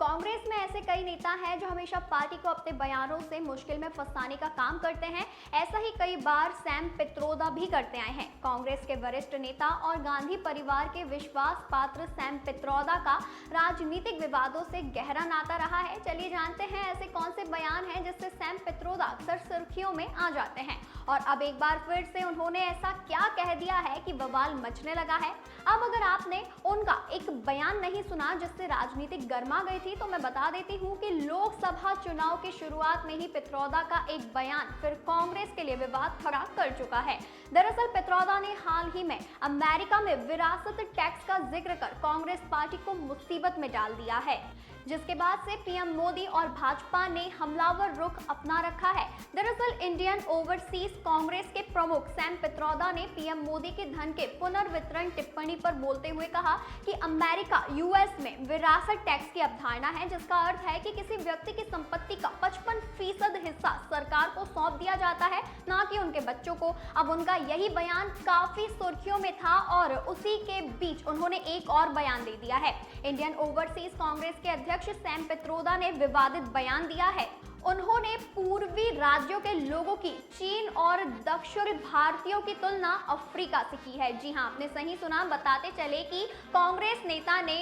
कांग्रेस में ऐसे कई नेता हैं जो हमेशा पार्टी को अपने बयानों से मुश्किल में फंसाने का काम करते हैं। ऐसा ही कई बार सैम पित्रोदा भी करते आए हैं। कांग्रेस के वरिष्ठ नेता और गांधी परिवार के विश्वास पात्र सैम पित्रोदा का राजनीतिक विवादों से गहरा नाता रहा है। चलिए जानते हैं ऐसे कौन से बयान हैं जिससे सैम पित्रोदा अक्सर सुर्खियों में आ जाते हैं और अब एक बार फिर से उन्होंने ऐसा क्या कह दिया है कि बवाल मचने लगा है। अब अगर आपने उनका एक बयान नहीं सुना जिससे राजनीतिक गर्मा गई थी, तो मैं बता देती हूँ कि लोकसभा चुनाव की शुरुआत में ही पित्रोदा का एक बयान फिर कांग्रेस के लिए विवाद खड़ा कर चुका है। दरअसल पित्रोदा ने हाल ही में अमेरिका में विरासत टैक्स का जिक्र कर कांग्रेस पार्टी को मुसीबत में डाल दिया है, जिसके बाद से पीएम मोदी और भाजपा ने हमलावर रुख अपना रखा है। दरअसल इंडियन ओवरसीज कांग्रेस के प्रमुख सैम पित्रोदा ने पीएम मोदी के धन के पुनर्वितरण टिप्पणी पर बोलते हुए कहा कि अमेरिका यूएस में विरासत टैक्स की अवधारणा है, जिसका अर्थ है कि किसी व्यक्ति की संपत्ति का 55% हिस्सा सरकार को सौंप दिया जाता है, ना कि उनके बच्चों को। अब उनका यही बयान काफी सुर्खियों में था और उसी के बीच उन्होंने एक और बयान दे दिया है। इंडियन ओवरसीज कांग्रेस के अध्यक्ष सैम पित्रोदा ने विवादित बयान दिया है। उन्होंने पूर्वी राज्यों के लोगों की चीन और दक्षिण भारतीयों की तुलना अफ्रीका से की है। जी हां, आपने सही सुना। बताते चले कि कांग्रेस नेता ने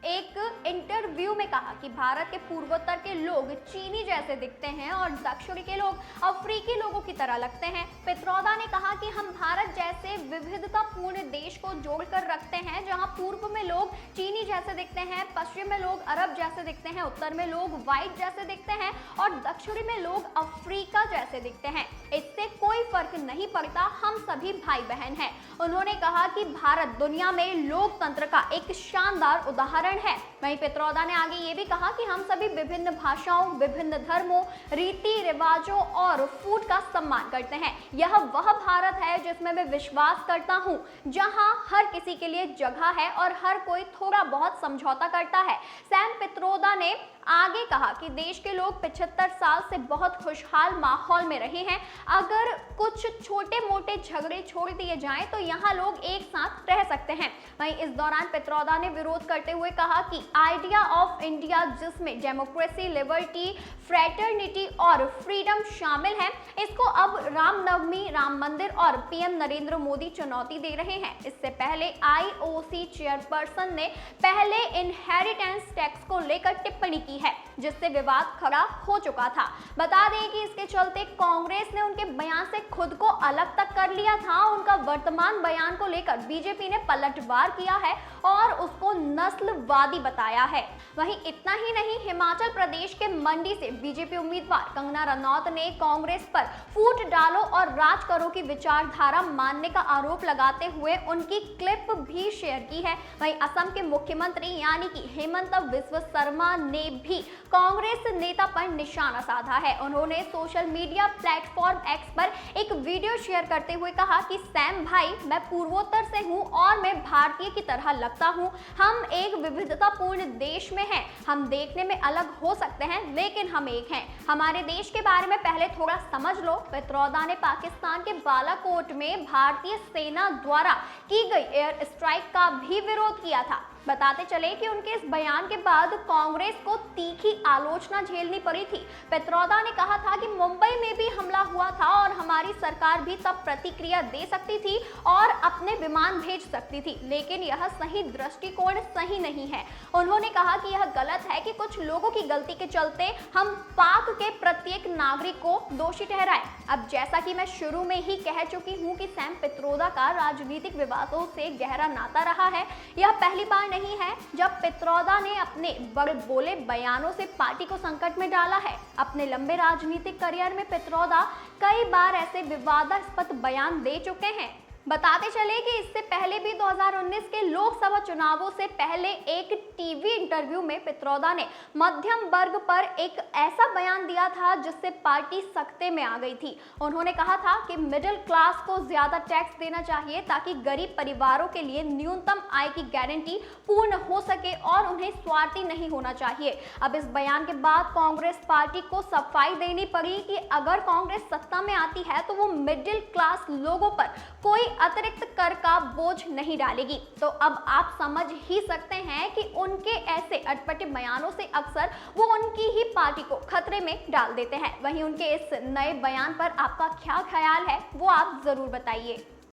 एक इंटरव्यू में कहा कि भारत के पूर्वोत्तर के लोग चीनी जैसे दिखते हैं और दक्षिण के लोग अफ्रीकी लोगों की तरह लगते हैं। पित्रोदा ने कहा कि हम भारत जैसे विविधतापूर्ण देश को जोड़कर रखते हैं, जहां पूर्व में लोग चीनी जैसे दिखते हैं, पश्चिम में लोग अरब जैसे दिखते हैं, उत्तर में लोग व्हाइट जैसे दिखते हैं और दक्षिणी में लोग अफ्रीका जैसे दिखते हैं। इससे कोई फर्क नहीं पड़ता, हम सभी भाई बहन हैं। उन्होंने कहा कि भारत दुनिया में लोकतंत्र का एक शानदार उदाहरण है। वहीं पित्रोदा ने आगे ये भी कहा कि हम सभी विभिन्न भाषाओं, विभिन्न धर्मों, रीति रिवाजों और फूड का सम्मान करते हैं। यह वह भारत है जिसमें मैं विश्वास करता हूं, जहां हर किसी के लिए जगह है और हर कोई थोड़ा बहुत समझौता करता है। सैम पित्रोदा ने आगे कहा कि देश के लोग 75 साल से बहुत खुशहाल माहौल में रहे हैं। अगर कुछ छोटे मोटे झगड़े छोड़ दिए जाएं तो यहाँ लोग एक साथ रह सकते हैं। वहीं इस दौरान पित्रोदा ने विरोध करते हुए कहा कि आइडिया ऑफ इंडिया, जिसमें डेमोक्रेसी, लिबर्टी, फ्रेटर्निटी और फ्रीडम शामिल है, इसको अब रामनवमी, राम मंदिर और पीएम नरेंद्र मोदी चुनौती दे रहे हैं। इससे पहले आईओसी चेयरपर्सन ने पहले इनहेरिटेंस टैक्स को लेकर टिप्पणी की है, जिससे विवाद खड़ा हो चुका था। बता दें कि इसके चलते कांग्रेस ने उनके बयान से खुद को अलग तक कर लिया था। उनका वर्तमान बयान को लेकर बीजेपी ने पलटवार किया है और उसको नस्लवादी बताया है। वहीं इतना ही नहीं, हिमाचल प्रदेश के मंडी से बीजेपी उम्मीदवार कंगना रनौत ने कांग्रेस पर फूट डालो और राज करो की विचारधारा मानने का आरोप लगाते हुए उनकी क्लिप भी शेयर की है। वहीं असम के मुख्यमंत्री यानी कि हेमंत बिस्वा शर्मा ने भी कांग्रेस नेता पर निशाना साधा है। उन्होंने सोशल मीडिया प्लेटफॉर्म एक्स पर एक वीडियो शेयर करते हुए कहा कि सैम भाई, मैं पूर्वोत्तर से हूं और मैं भारतीय की तरह लगता हूं। हम एक विविधतापूर्ण देश में हैं। हम देखने में अलग हो सकते हैं, लेकिन हम एक हैं। हमारे देश के बारे में पहले थोड़ा समझ लो। पित्रोदा ने पाकिस्तान के बालाकोट में भारतीय सेना द्वारा की गई एयर स्ट्राइक का भी विरोध किया था। बताते चले कि उनके इस बयान के बाद कांग्रेस को तीखी आलोचना झेलनी पड़ी थी। पित्रोदा ने कहा था कि मुंबई में भी हमला हुआ था और हमारी सरकार भी तब प्रतिक्रिया दे सकती थी और अपने विमान भेज सकती थी, लेकिन यह सही दृष्टिकोण सही नहीं है। उन्होंने कहा कि यह गलत है कि कुछ लोगों की गलती के चलते हम पाक के प्रत्येक नागरिक को दोषी ठहराएं। अब जैसा कि मैं शुरू में ही कह चुकी हूँ कि सैम पित्रोदा का राजनीतिक विवादों से गहरा नाता रहा है। यह पहली बार नहीं है जब पित्रोदा ने अपने बड़े बोले बयानों से पार्टी को संकट में डाला है। अपने लंबे राजनीतिक करियर में पित्रोदा कई बार ऐसे विवादास्पद बयान दे चुके हैं। बताते चले कि इससे पहले भी 2019 के लोकसभा चुनावों से पहले एक टीवी इंटरव्यू में पित्रोदा ने मध्यम वर्ग पर एक ऐसा बयान दिया था जिससे पार्टी सकते में आ गई थी। उन्होंने कहा था कि मिडिल क्लास को ज्यादा टैक्स देना चाहिए ताकि गरीब परिवारों के लिए न्यूनतम आय की गारंटी पूर्ण हो सके और उन्हें स्वार्थी नहीं होना चाहिए। अब इस बयान के बाद कांग्रेस पार्टी को सफाई देनी पड़ी कि अगर कांग्रेस सत्ता में आती है तो वो मिडिल क्लास लोगों पर कोई अतिरिक्त कर का बोझ नहीं डालेगी। तो अब आप समझ ही सकते हैं कि उनके ऐसे अटपटे बयानों से अक्सर वो उनकी ही पार्टी को खतरे में डाल देते हैं। वहीं उनके इस नए बयान पर आपका क्या ख्याल है, वो आप जरूर बताइए।